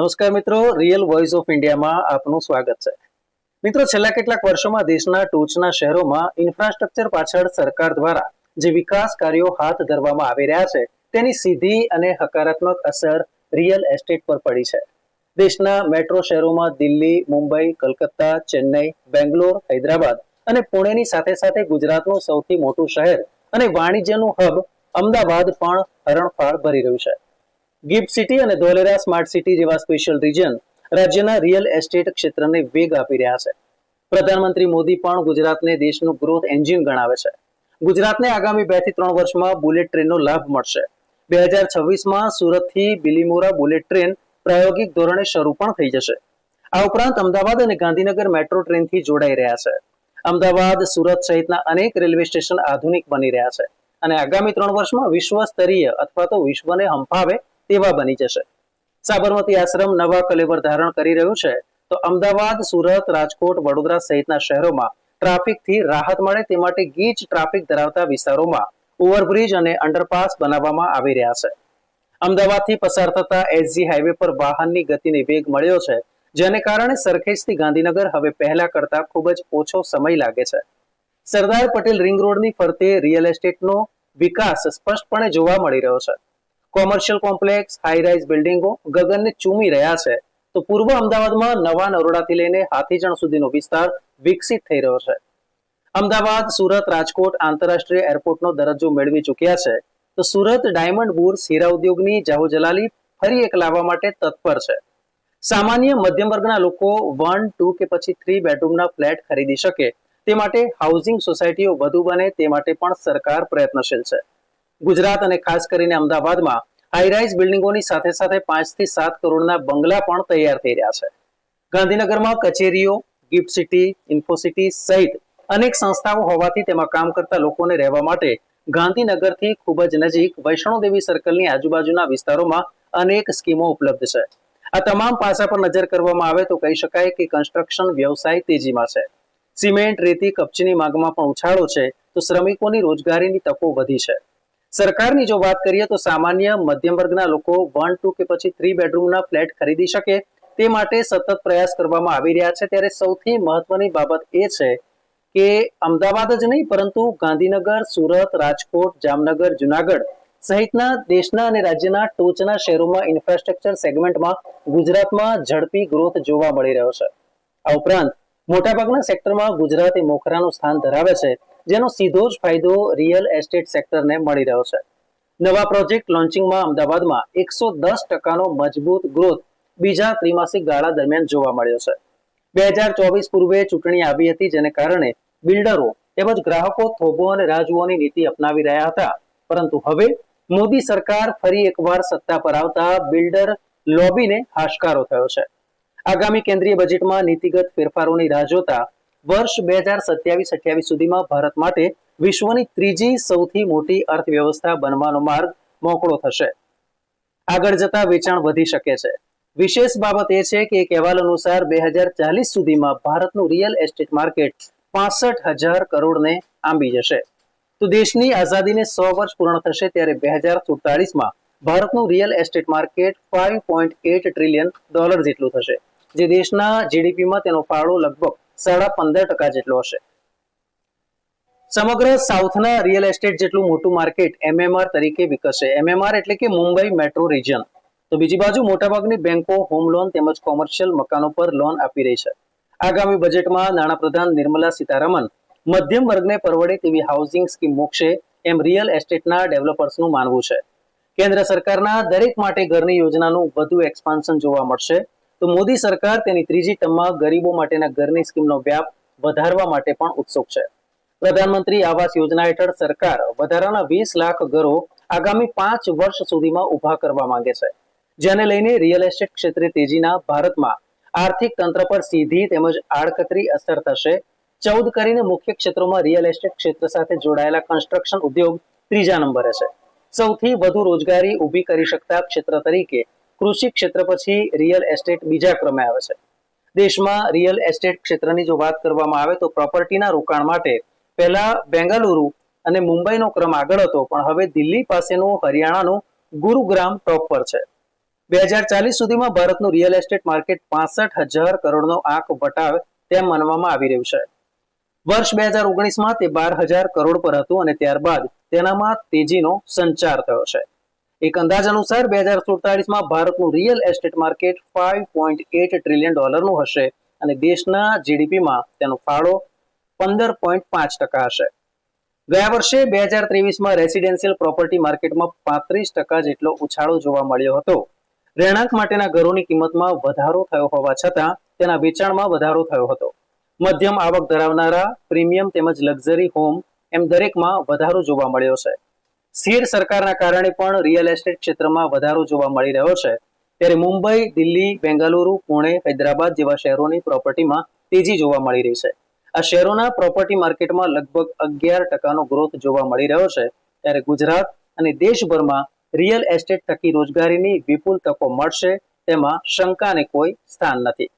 નમસ્કાર મિત્રો, real voice of ઇન્ડિયામાં આપનું સ્વાગત છે. મિત્રો, છેલ્લા કેટલાક વર્ષોમાં દેશના ટોચના શહેરોમાં ઇન્ફ્રાસ્ટ્રક્ચર પાછળ સરકાર દ્વારા જે વિકાસ કાર્યો હાથ ધરવામાં આવી રહ્યા છે તેની સીધી અને હકારાત્મક અસર રિયલ એસ્ટેટ પર પડી છે. દેશના મેટ્રો શહેરોમાં દિલ્હી, મુંબઈ, કલકત્તા, ચેન્નઈ, બેંગ્લોર, હૈદરાબાદ અને પુણેની સાથે સાથે ગુજરાતનું સૌથી મોટું શહેર અને વાણિજ્યનું હબ અમદાવાદ પણ હરણફાળ ભરી રહ્યું છે. ગિફ્ટ સિટી અને ધોલેરા સ્માર્ટ સિટી જેવા સ્પેશિયલ રિજન રાજ્યના રિયલ એસ્ટેટ ક્ષેત્રને વેગ આપી રહ્યા છે. પ્રધાનમંત્રી મોદી પણ ગુજરાતને દેશનું ગ્રોથ એન્જિન ગણાવે છે. ગુજરાતને આગામી 2 થી 3 વર્ષમાં બુલેટ ટ્રેનનો લાભ મળશે. 2026માં સુરતથી બિલીમોરા બુલેટ ટ્રેન પ્રાયોગિક ધોરણે શરૂ પણ થઈ જશે. આ ઉપરાંત અમદાવાદ અને ગાંધીનગર મેટ્રો ટ્રેનથી જોડાઈ રહ્યા છે. અમદાવાદ, સુરત સહિતના અનેક રેલવે સ્ટેશન આધુનિક બની રહ્યા છે અને આગામી 3 વર્ષમાં વિશ્વ સ્તરીય અથવા તો વિશ્વને હંફાવે તેવા બની જશે. સાબરમતી આશ્રમ નવા કલેવર ધારણ કરી રહ્યું છે તો અમદાવાદ, સુરત, રાજકોટ, વડોદરા સહિતના શહેરોમાં ટ્રાફિકથી રાહત મળે તે માટે ગીચ ટ્રાફિક ધરાવતા વિસ્તારોમાં ઓવરબ્રિજ અને અંડરપાસ બનાવવામાં આવી રહ્યા છે. અમદાવાદથી પસાર થતા એસજી હાઈવે પર વાહનની ગતિને વેગ મળ્યો છે, જેને કારણે સરખેજથી ગાંધીનગર હવે પહેલા કરતા ખૂબ જ ઓછો સમય લાગે છે. સરદાર પટેલ રિંગ રોડની ફરતે રિયલ એસ્ટેટનો વિકાસ સ્પષ્ટપણે જોવા મળી રહ્યો છે. કોમર્શિયલ કોમ્પ્લેક્સ, હાઈ રાઇઝ બિલ્ડિંગો ગગનને ચૂમી રહ્યા છે તો પૂર્વ અમદાવાદમાં નવા નરોડાથી લઈને હાથીજણ સુધીનો વિસ્તાર વિકસિત થઈ રહ્યો છે. અમદાવાદ, સુરત, રાજકોટ આંતરરાષ્ટ્રીય એરપોર્ટનો દરજ્જો મેળવી ચૂક્યા છે તો સુરત ડાયમંડ બુર્સ હીરા ઉદ્યોગની જાહોજલાલી ફરી એક લાવવા માટે તત્પર છે. સામાન્ય મધ્યમ વર્ગના લોકો 1, 2 કે પછી 3 બેડરૂમના ફ્લેટ ખરીદી શકે તે માટે હાઉસિંગ સોસાયટીઓ વધુ બને તે માટે પણ સરકાર પ્રયત્નશીલ છે. ગુજરાત અને ખાસ કરીને અમદાવાદમાં હાઈરાઇઝ બિલ્ડિંગોની સાથે સાથે 5 થી 7 કરોડના બંગલા પણ તૈયાર થઈ રહ્યા છે. ગાંધીનગરમાં કચેરીઓ, ગિફ્ટ સિટી, ઇન્ફોસિટી સહિત અનેક સંસ્થાઓ હોવાથી તેમાં કામ કરતા લોકોને રહેવા માટે ગાંધીનગરથી ખૂબ જ નજીક વૈષ્ણોદેવી સર્કલની આજુબાજુના વિસ્તારોમાં અનેક સ્કીમો ઉપલબ્ધ છે. આ તમામ પાસા પર નજર કરવામાં આવે તો કહી શકાય કે કન્સ્ટ્રક્શન વ્યવસાય તેજીમાં છે. સિમેન્ટ, રેતી, કપચીની માંગમાં પણ ઉછાળો છે તો શ્રમિકોની રોજગારીની તકો વધી છે. સરકારની જો વાત કરીએ તો સામાન્ય મધ્યમ વર્ગના લોકો 1, 2 કે પછી 3 બેડરૂમના ફ્લેટ ખરીદી શકે તે માટે સતત પ્રયાસ કરવામાં આવી રહ્યા છે. ત્યારે સૌથી મહત્વની બાબત એ છે કે અમદાવાદ જ નહીં પરંતુ ગાંધીનગર, સુરત, રાજકોટ, જામનગર, જુનાગઢ સહિતના દેશના અને રાજ્યના ટોચના શહેરોમાં ઇન્ફ્રાસ્ટ્રક્ચર સેગમેન્ટમાં ગુજરાતમાં ઝડપી ગ્રોથ જોવા મળી રહ્યો છે. આ ઉપરાંત મોટાભાગના સેક્ટરમાં ગુજરાત એ મોખરાનું સ્થાન ધરાવે છે, જેનો સીધો જ ફાયદો રિયલ એસ્ટેટ સેક્ટરને મળી રહ્યો છે. નવા પ્રોજેક્ટ લોન્ચિંગમાં અમદાવાદમાં 110%નો મજબૂત ગ્રોથ બીજા ત્રિમાસિક ગાળા દરમિયાન જોવા મળ્યો છે. 2024 પૂર્વે ચૂંટણી આવી હતી, જેને કારણે બિલ્ડરો તેમજ ગ્રાહકો થોભો અને રાહ જોવાની નીતિ અપનાવી રહ્યા હતા, પરંતુ હવે મોદી સરકાર ફરી એકવાર સત્તા પર આવતા બિલ્ડર લોબીને હાશકારો થયો છે. આગામી કેન્દ્રીય બજેટમાં નીતિગત ફેરફારોની રાહ જોતા વર્ષ 2027-28 સુધીમાં ભારત માટે વિશ્વની ત્રીજી સૌથી મોટી અર્થવ્યવસ્થા બનવાનો માર્ગ મોકળો થશે. આગળ જતા વેચાણ વધી શકે છે. વિશેષ બાબત એ છે કે એક અહેવાલ અનુસાર 2040 સુધીમાં ભારતનું રિયલ એસ્ટેટ માર્કેટ 65,000 કરોડને આંબી જશે. તો દેશની આઝાદીને 100 વર્ષ પૂર્ણ થશે ત્યારે 2047માં ભારતનું રિયલ એસ્ટેટ માર્કેટ $5.8 ટ્રિલિયન જેટલું થશે, જે દેશના જીડીપીમાં તેનો ફાળો લગભગ 15.5% જેટલો હશે. સમગ્ર સાઉથના રિયલ એસ્ટેટ જેટલું મોટું માર્કેટ એમએમઆર તરીકે વિકસશે. એમએમઆર એટલે કે મુંબઈ મેટ્રો રિજન. તો બીજી બાજુ મોટાભાગની બેંકો હોમ લોન તેમજ કોમર્શિયલ મકાનો પર લોન આપી રહી છે. આગામી બજેટમાં નાણાપ્રધાન નિર્મલા સીતારમણ મધ્યમ વર્ગને પરવડે તેવી હાઉસિંગ સ્કીમ મૂકશે એમ રિયલ એસ્ટેટના ડેવલપર્સનું માનવું છે. કેન્દ્ર સરકારના દરેક માટે ઘરની યોજનાનું વધુ એક્સપાન્શન જોવા મળશે. તો મોદી સરકાર તેની ત્રીજી ટર્મમાં ગરીબો માટેના ઘરની સ્કીમનો વ્યાપ વધારવા માટે પણ ઉત્સુક છે. પ્રધાનમંત્રી આવાસ યોજના હેઠળ સરકાર વધારાના 20 લાખ ઘરો આગામી 5 વર્ષ સુધીમાં ઊભા કરવા માંગે છે, જેને લઈને રિયલ એસ્ટેટ ક્ષેત્રે તેજીના ભારતમાં આર્થિક તંત્ર પર સીધી તેમજ આડકતરી અસર થશે. 14 કરીને મુખ્ય ક્ષેત્રોમાં રિયલ એસ્ટેટ ક્ષેત્ર સાથે જોડાયેલા કન્સ્ટ્રક્શન ઉદ્યોગ ત્રીજા નંબરે છે. સૌથી વધુ રોજગારી ઊભી કરી શકતા ક્ષેત્ર તરીકે કૃષિ ક્ષેત્ર પછી રિયલ એસ્ટેટ બીજા ક્રમે આવે છે. દેશમાં રિયલ એસ્ટેટ ક્ષેત્રની જો વાત કરવામાં આવે તો પ્રોપર્ટીના રોકાણ માટે પહેલા બેંગાલુરુ અને મુંબઈનો ક્રમ આગળ હતો, પણ હવે દિલ્હી પાસેનું હરિયાણાનું ગુરુગ્રામ ટોપ પર છે. 2040 સુધીમાં ભારતનું રિયલ એસ્ટેટ માર્કેટ 65,000 કરોડનો આંક વટાવે તેમ માનવામાં આવી રહ્યું છે. વર્ષ 2019માં તે 12,000 કરોડ પર હતું અને ત્યારબાદ તેનામાં તેજીનો સંચાર થયો છે. એક અંદાજ અનુસાર 2047માં ભારતનું રિયલ એસ્ટેટ માર્કેટ $5.8 ટ્રિલિયન હશે અને દેશના જીડીપીમાં તેનો ફાળો 15.5% હશે. ગયા વર્ષે 2023માં રેસિડેન્શિયલ પ્રોપર્ટી માર્કેટમાં 35% જેટલો ઉછાળો જોવા મળ્યો હતો. રહેણાંક માટેના ઘરોની કિંમતમાં વધારો થયો હોવા છતાં તેના વેચાણમાં વધારો થયો હતો. મધ્યમ આવક ધરાવનારા પ્રીમિયમ તેમજ લક્ઝરી હોમ એમ દરેકમાં વધારો જોવા મળ્યો છે. સ્થિર સરકારના કારણે પણ રિયલ એસ્ટેટ ક્ષેત્રમાં વધારો જોવા મળી રહ્યો છે. ત્યારે મુંબઈ, દિલ્હી, બેંગાલુરુ, પુણે, હૈદરાબાદ જેવા શહેરોની પ્રોપર્ટીમાં તેજી જોવા મળી રહી છે. આ શહેરોના પ્રોપર્ટી માર્કેટમાં લગભગ 11%નો ગ્રોથ જોવા મળી રહ્યો છે. ત્યારે ગુજરાત અને દેશભરમાં રિયલ એસ્ટેટ થકી રોજગારીની વિપુલ તકો મળશે તેમાં શંકાને કોઈ સ્થાન નથી.